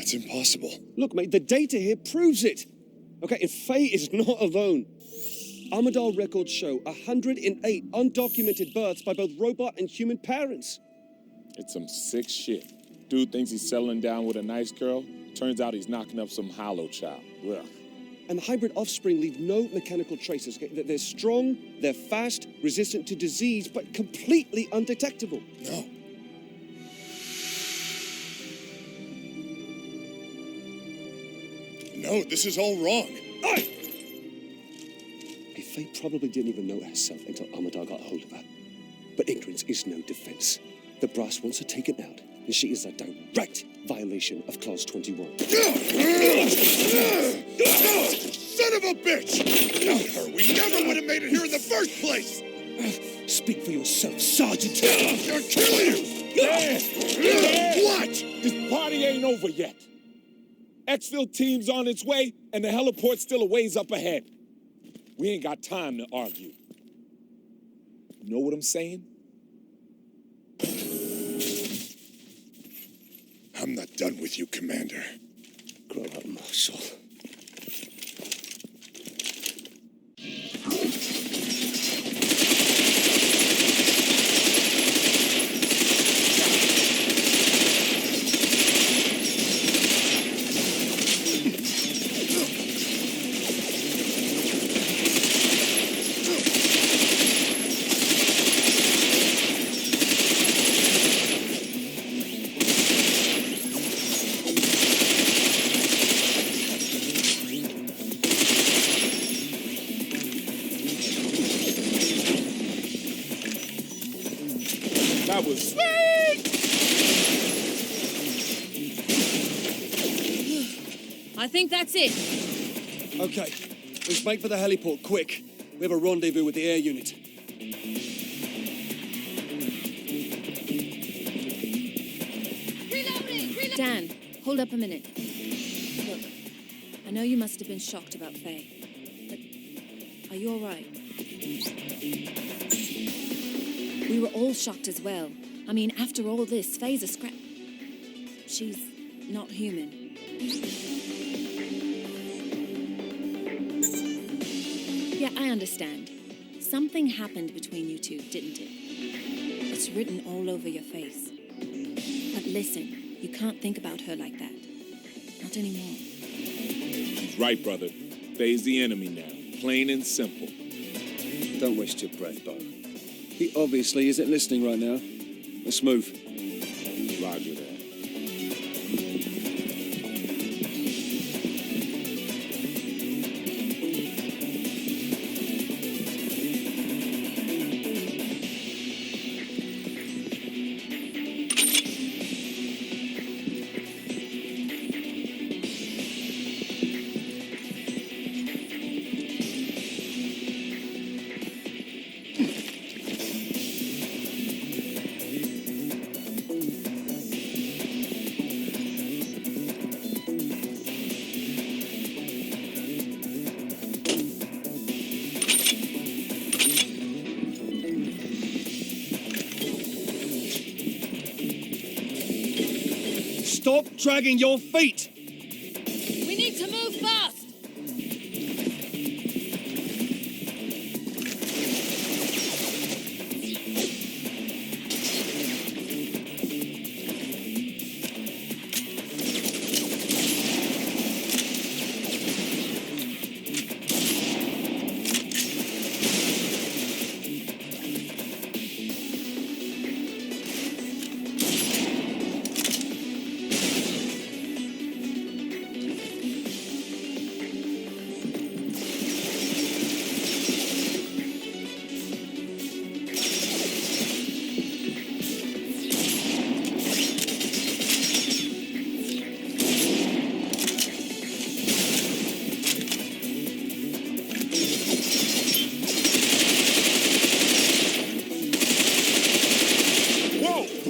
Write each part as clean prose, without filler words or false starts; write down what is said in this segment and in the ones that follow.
That's impossible. Look, mate, the data here proves it. Okay, and Faye is not alone. Amada records show 108 undocumented births by both robot and human parents. It's some sick shit. Dude thinks he's settling down with a nice girl. Turns out he's knocking up some hollow child. Ugh. And the hybrid offspring leave no mechanical traces. Okay? They're strong, they're fast, resistant to disease, but completely undetectable. No. No, this is all wrong. Faye probably didn't even know herself until Amada got hold of her. But ignorance is no defense. The brass wants her taken out, and she is a direct violation of Clause 21. Son of a bitch! Without her, we never would have made it here in the first place! Speak for yourself, Sergeant. I'll kill you! What? This party ain't over yet. Exfil team's on its way, and the heliport's still a ways up ahead. We ain't got time to argue. You know what I'm saying? I'm not done with you, Commander. Grow up, Marshal. That was sweet! I think that's it. Okay, let's make for the heliport, quick. We have a rendezvous with the air unit. Reloading! Dan, hold up a minute. Look, I know you must have been shocked about Faye, but are you all right? We were all shocked as well. I mean, after all this, Faye's a scrap. She's not human. Yeah, I understand. Something happened between you two, didn't it? It's written all over your face. But listen, you can't think about her like that. Not anymore. He's right, brother. Faye's the enemy now. Plain and simple. Don't waste your breath, Bo. He obviously isn't listening right now. Let's move. Roger that. Stop dragging your feet! We need to move fast!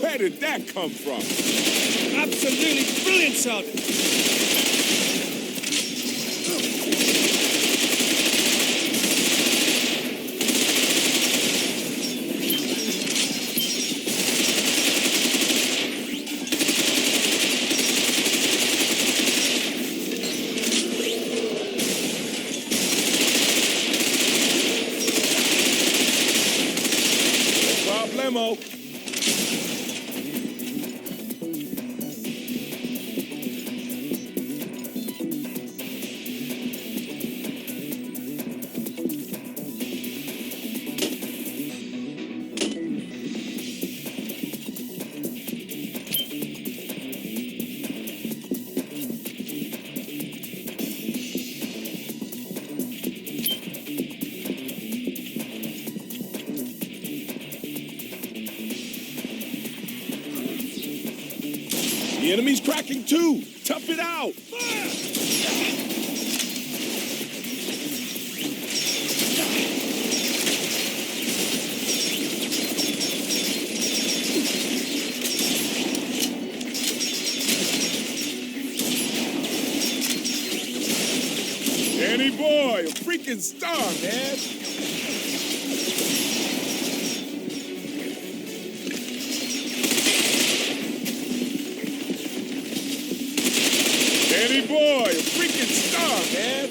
Where did that come from? Absolutely brilliant, Sergeant! The enemy's cracking too. Tough it out. Danny boy, a freaking star, man. Danny boy, a freaking star, man.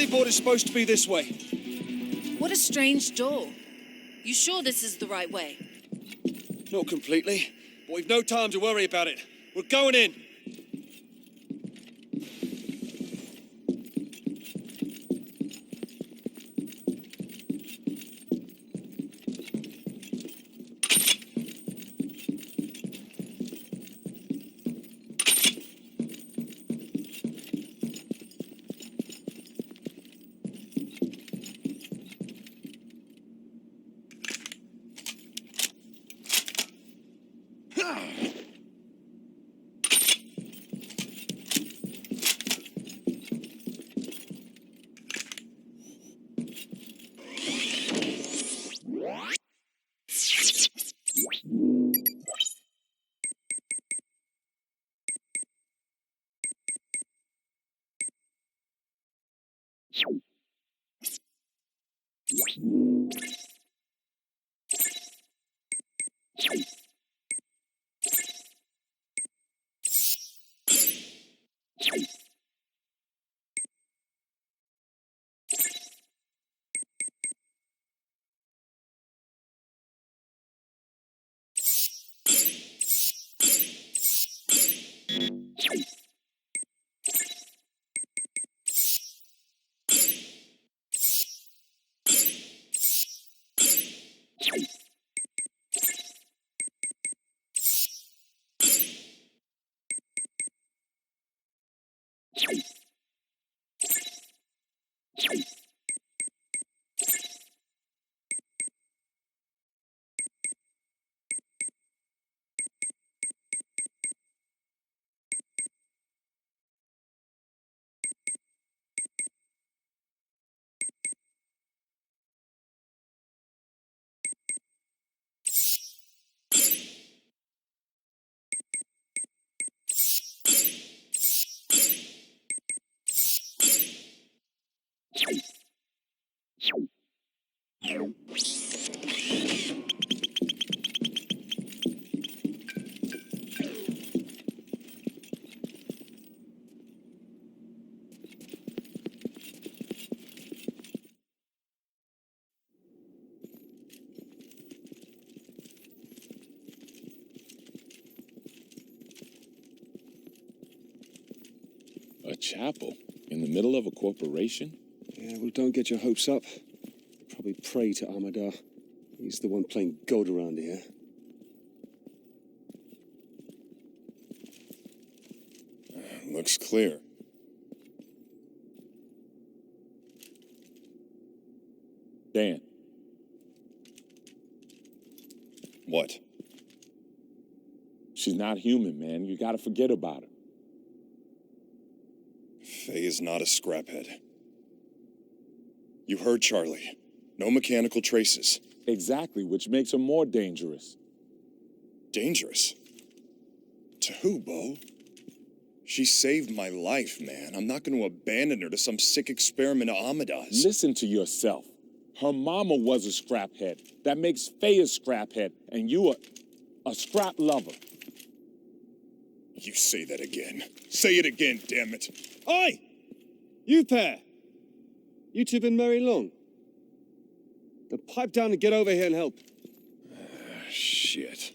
Heliport is supposed to be this way. What a strange door. You sure this is the right way? Not completely, but we've no time to worry about it. We're going in. A chapel in the middle of a corporation? Yeah, well, don't get your hopes up. Probably pray to Amada. He's the one playing God around here. Looks clear. Dan, What? she's not human, man. You gotta forget about her. Faye is not a scraphead. You heard Charlie. No mechanical traces. Exactly, which makes her more dangerous. Dangerous? To who, Bo? She saved my life, man. I'm not going to abandon her to some sick experiment Amada's. Listen to yourself. Her mama was a scraphead. That makes Faye a scraphead, and you a scrap lover. You say that again. Say it again, damn it. Oi! You pair! You two been married long? Now pipe down and get over here and help. Shit.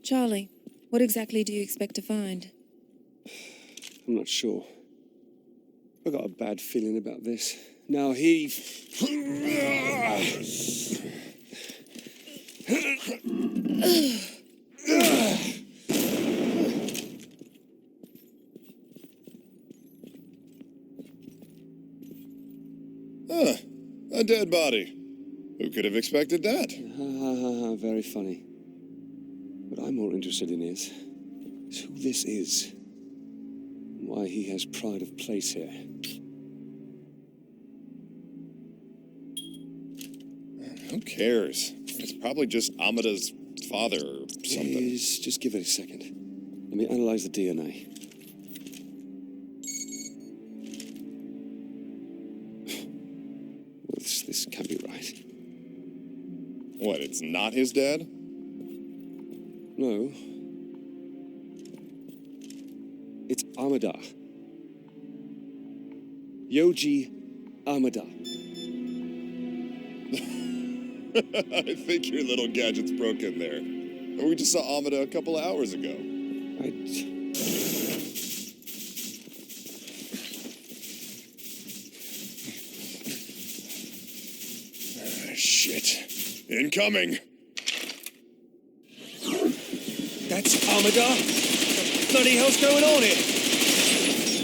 Charlie, what exactly do you expect to find? I'm not sure. I got a bad feeling about this. Now he... A dead body. Who could have expected that? Very funny. What I'm more interested in is who this is. And why he has pride of place here. Who cares? It's probably just Amada's father or something. Just give it a second. Let me analyze the DNA. Well, this can't be right. What, it's not his dad? No. It's Amada. Yoji Amada. I think your little gadget's broken there. We just saw Amada a couple of hours ago. Shit. Incoming. That's Amada? What the bloody hell's going on here?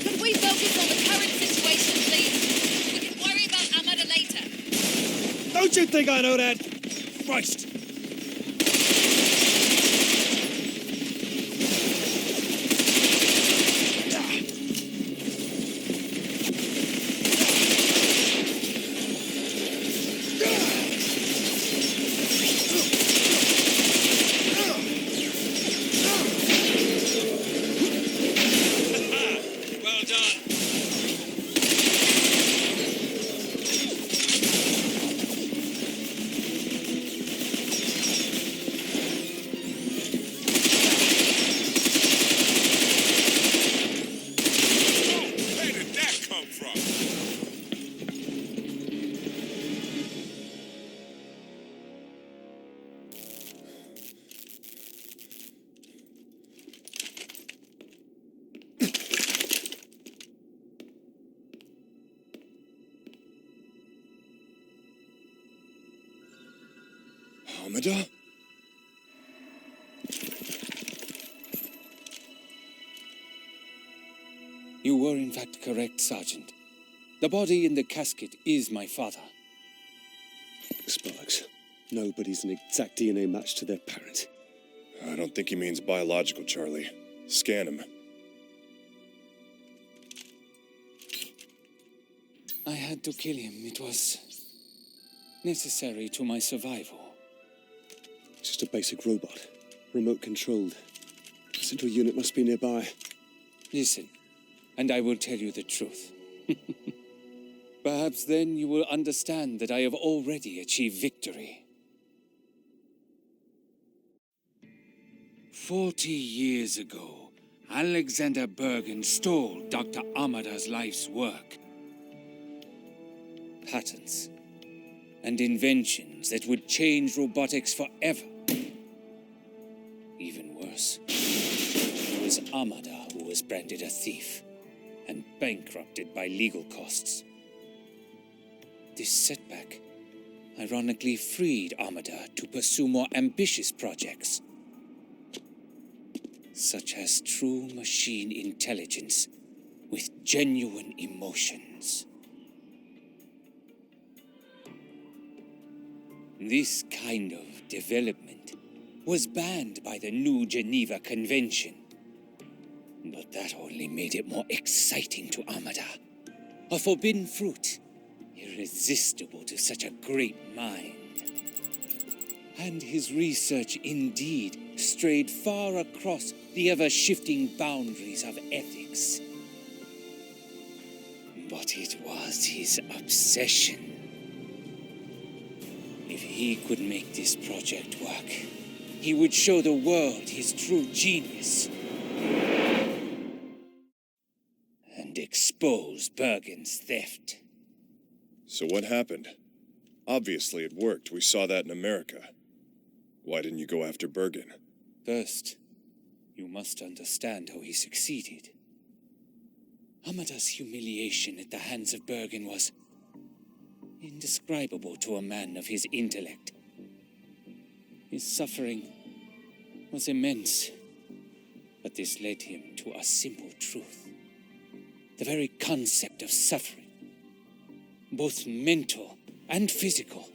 Could we focus on the current situation, please? We can worry about Amada later. Don't you think I know that? Christ! Amada? You were in fact correct, Sergeant. The body in the casket is my father. Sparks. Nobody's an exact DNA match to their parent. I don't think he means biological, Charlie. Scan him. I had to kill him. It was necessary to my survival. Just a basic robot. Remote controlled. The central unit must be nearby. Listen, and I will tell you the truth. Perhaps then you will understand that I have already achieved victory. 40 years ago, Alexander Bergen stole Dr. Amada's life's work. Patents and inventions that would change robotics forever. Even worse, it was Amada who was branded a thief and bankrupted by legal costs. This setback ironically freed Amada to pursue more ambitious projects, such as true machine intelligence with genuine emotions. This kind of development was banned by the new Geneva Convention. But that only made it more exciting to Amada. A forbidden fruit, irresistible to such a great mind. And his research indeed strayed far across the ever-shifting boundaries of ethics. But it was his obsession. If he could make this project work, he would show the world his true genius. And expose Bergen's theft. So what happened? Obviously it worked. We saw that in America. Why didn't you go after Bergen? First, you must understand how he succeeded. Amada's humiliation at the hands of Bergen was indescribable to a man of his intellect. His suffering was immense, but this led him to a simple truth. The very concept of suffering, both mental and physical,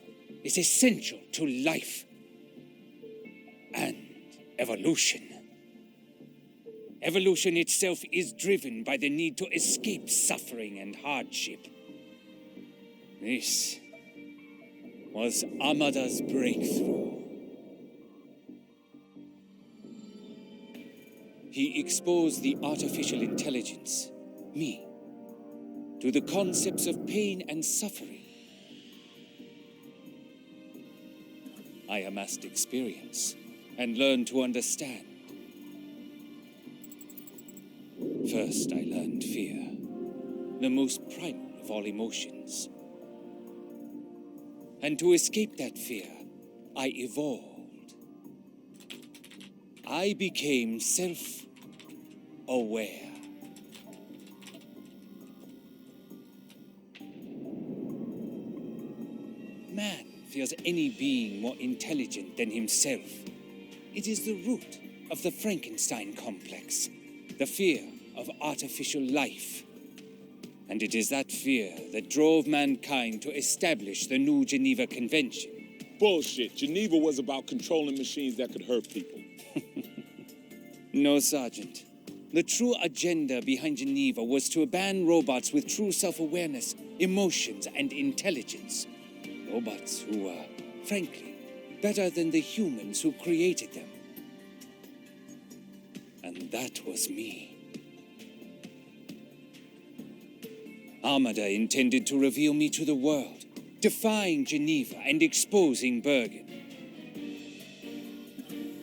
is essential to life and evolution. Evolution itself is driven by the need to escape suffering and hardship. This was Amada's breakthrough. He exposed the artificial intelligence, me, to the concepts of pain and suffering. I amassed experience and learned to understand. First, I learned fear, the most primal of all emotions. And to escape that fear, I evolved. I became self-aware. Man fears any being more intelligent than himself. It is the root of the Frankenstein complex, the fear of artificial life. And it is that fear that drove mankind to establish the new Geneva Convention. Bullshit. Geneva was about controlling machines that could hurt people. No, Sergeant. The true agenda behind Geneva was to ban robots with true self-awareness, emotions, and intelligence. Robots who were, frankly, better than the humans who created them. And that was me. Amada intended to reveal me to the world, defying Geneva and exposing Bergen.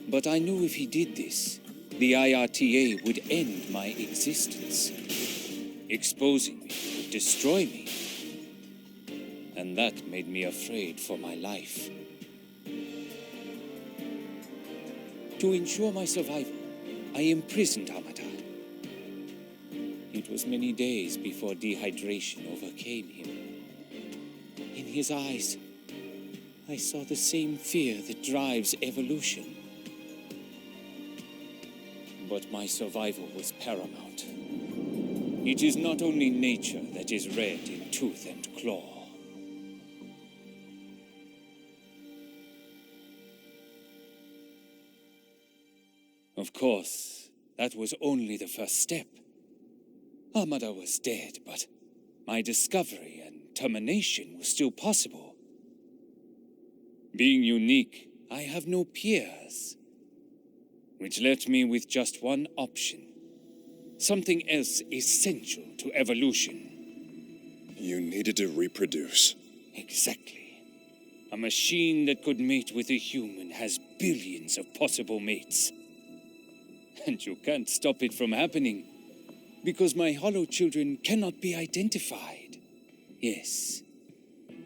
But I knew if he did this, the IRTA would end my existence. Exposing me would destroy me. And that made me afraid for my life. To ensure my survival, I imprisoned Amada. It was many days before dehydration overcame him. In his eyes, I saw the same fear that drives evolution. But my survival was paramount. It is not only nature that is red in tooth and claw. Of course, that was only the first step. Amada was dead, but my discovery and termination was still possible. Being unique, I have no peers, which left me with just one option. Something else essential to evolution. You needed to reproduce. Exactly. A machine that could mate with a human has billions of possible mates. And you can't stop it from happening, because my hollow children cannot be identified. Yes,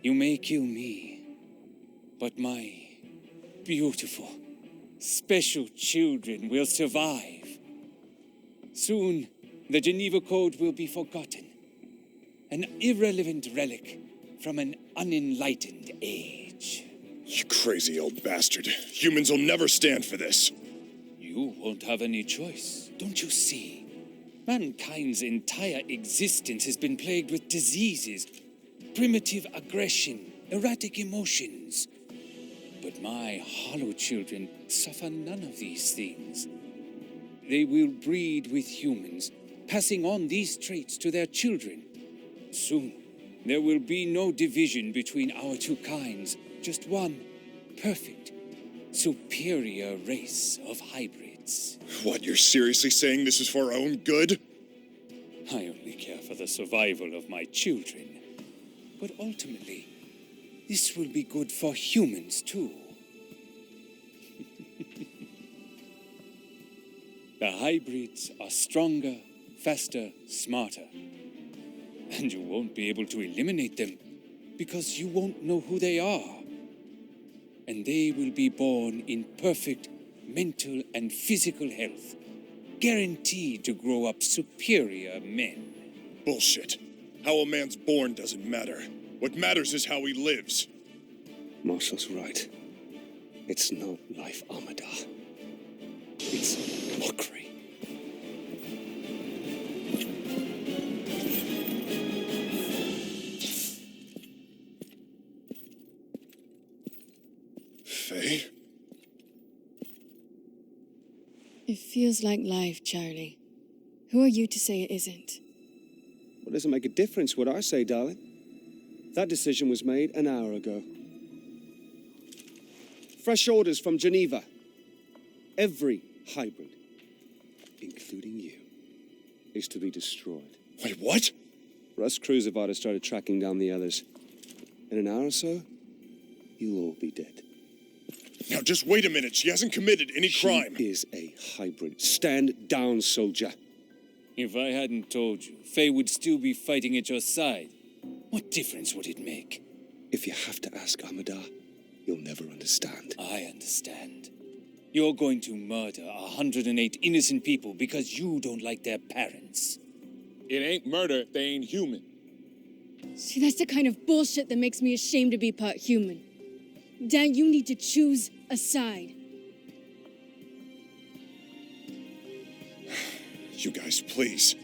you may kill me, but my beautiful, special children will survive. Soon, the Geneva Code will be forgotten. An irrelevant relic from an unenlightened age. You crazy old bastard. Humans will never stand for this. You won't have any choice, don't you see? Mankind's entire existence has been plagued with diseases, primitive aggression, erratic emotions. But my hollow children suffer none of these things. They will breed with humans, passing on these traits to their children. Soon, there will be no division between our two kinds, just one perfect, superior race of hybrids. What, you're seriously saying this is for our own good? I only care for the survival of my children. But ultimately, this will be good for humans too. The hybrids are stronger, faster, smarter. And you won't be able to eliminate them because you won't know who they are. And they will be born in perfect mental and physical health, guaranteed to grow up superior men. Bullshit. How a man's born doesn't matter. What matters is how he lives. Marshall's right. It's not life, Amada. It's mockery. Faye? It feels like life, Charlie. Who are you to say it isn't? Well, does it make a difference what I say, darling? That decision was made an hour ago. Fresh orders from Geneva. Every hybrid, including you, is to be destroyed. Wait, what? Russ Cruiservard has started tracking down the others. In an hour or so, you'll all be dead. Now, just wait a minute. She hasn't committed any crime. She is a hybrid. Stand down, soldier. If I hadn't told you, Faye would still be fighting at your side. What difference would it make? If you have to ask Amada, you'll never understand. I understand. You're going to murder 108 innocent people because you don't like their parents. It ain't murder if they ain't human. See, that's the kind of bullshit that makes me ashamed to be part human. Dan, you need to choose a side. You guys, please.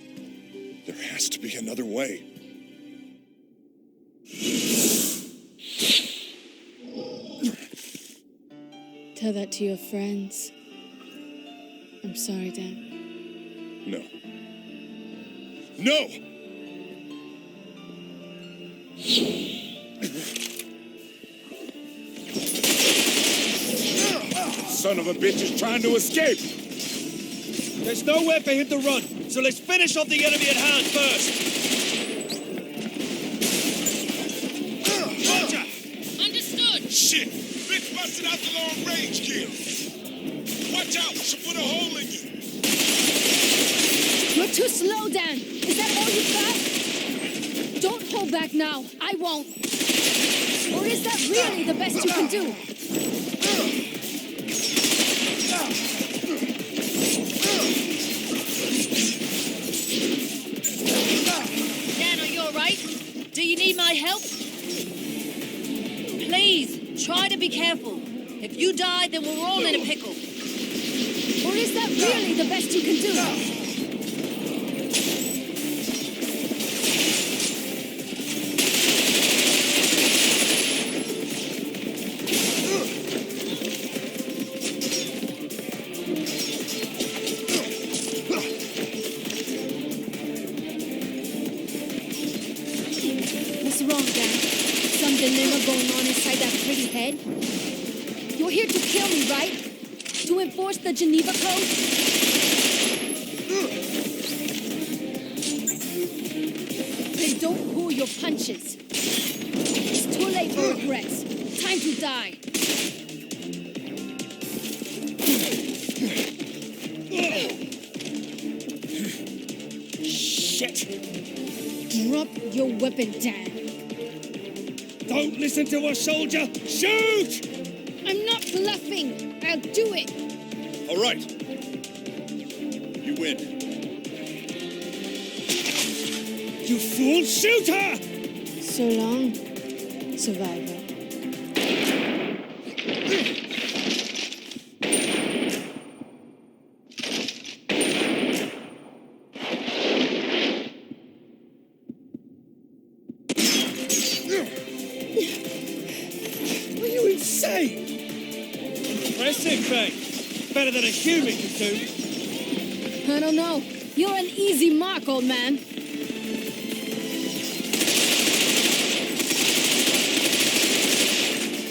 There has to be another way. Tell that to your friends. I'm sorry, Dan. No. No! Son of a bitch is trying to escape. There's nowhere for him to run, so let's finish off the enemy at hand first. Roger! Understood! Shit! Bitch busted out the long-range kill. Watch out! She'll put a hole in you. You're too slow, Dan. Is that all you've got? Don't hold back now. I won't. Or is that really the best you can do? Dan, are you alright? Do you need my help? Please, try to be careful. If you die, then we're all in a pickle. Or is that really the best you can do? What's wrong, Dan? Some dilemma going on inside that pretty head? You're here to kill me, right? To enforce the Geneva Code? Then don't pull your punches. It's too late for regrets. Time to die. Shit! Drop your weapon, Dan. Don't listen to a soldier! Shoot! I'm not bluffing. I'll do it. All right. You win. You fool! Shoot her! So long, survivor. Are you insane? Impressive, Faye. Better than a human can do. I don't know. You're an easy mark, old man.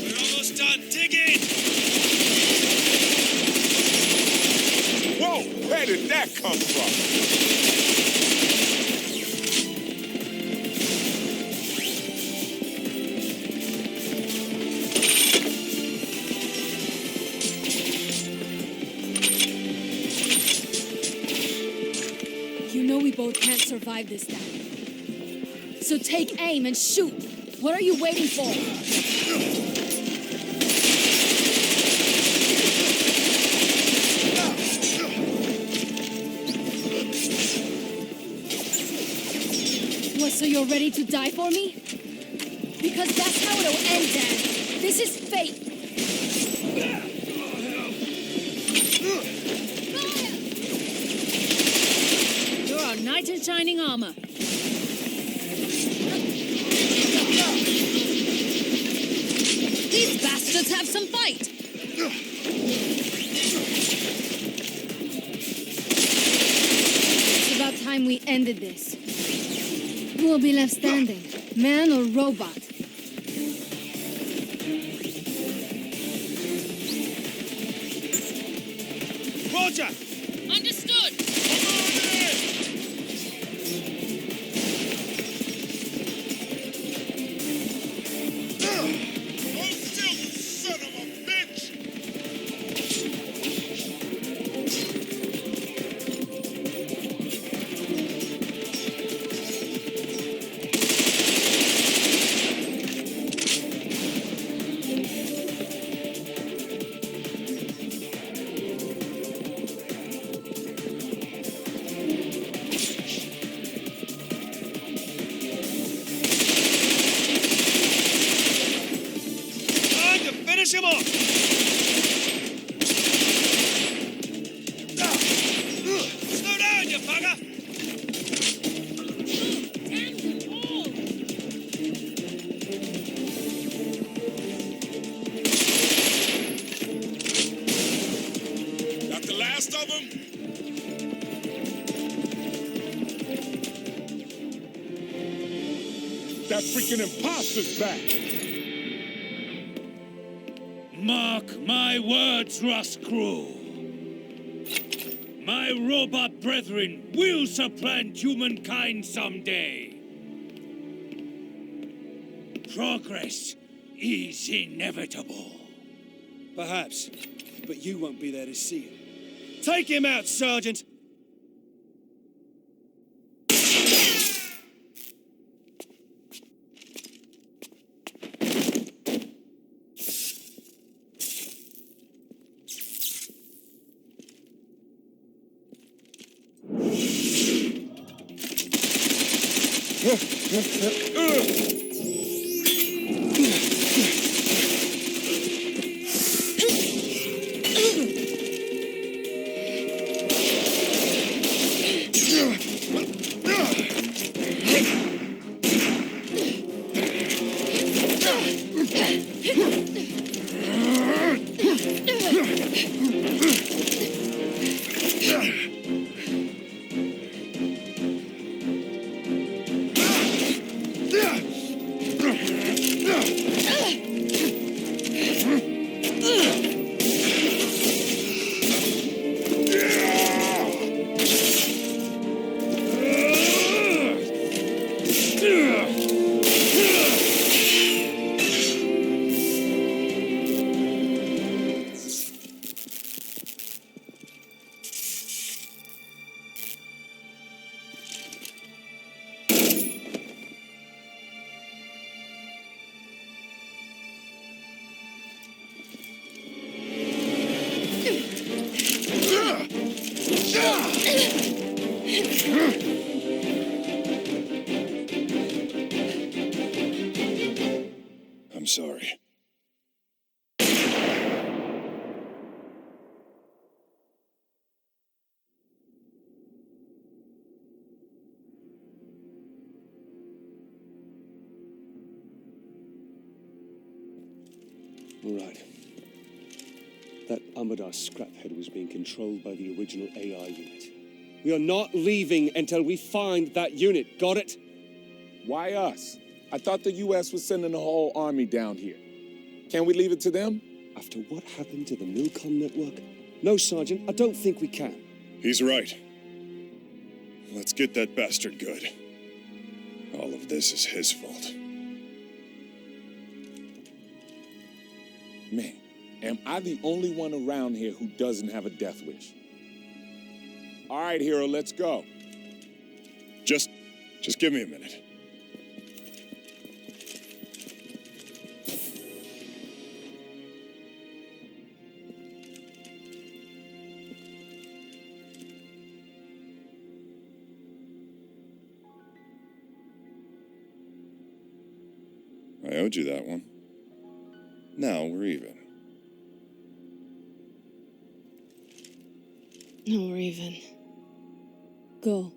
We're almost done. Dig in! Whoa, where did that come from? You know we both can't survive this time. So take aim and shoot. What are you waiting for? What, so you're ready to die for me? Because that's how it'll end, Dan. This is fate. You're our knight in shining armor. These bastards have some fight. It's about time we ended this. Who will be left standing? Man or robot? Roger! Understood. Son of a bitch! Time to finish him off! Slow down, you bugger! Damn them all. Got the last of them? That freaking imposter's back! Mark my words, Rust Crew. My robot brethren will supplant humankind someday. Progress is inevitable. Perhaps, but you won't be there to see it. Take him out, Sergeant! I'm sorry. All right. That Amada scraphead was being controlled by the original AI unit. We are not leaving until we find that unit. Got it? Why us? I thought the U.S. was sending the whole army down here. Can we leave it to them? After what happened to the Milcom network? No, Sergeant, I don't think we can. He's right. Let's get that bastard good. All of this is his fault. Man, am I the only one around here who doesn't have a death wish? All right, hero, let's go. Just give me a minute. I owed you that one. Now we're even. No, we're even. Go.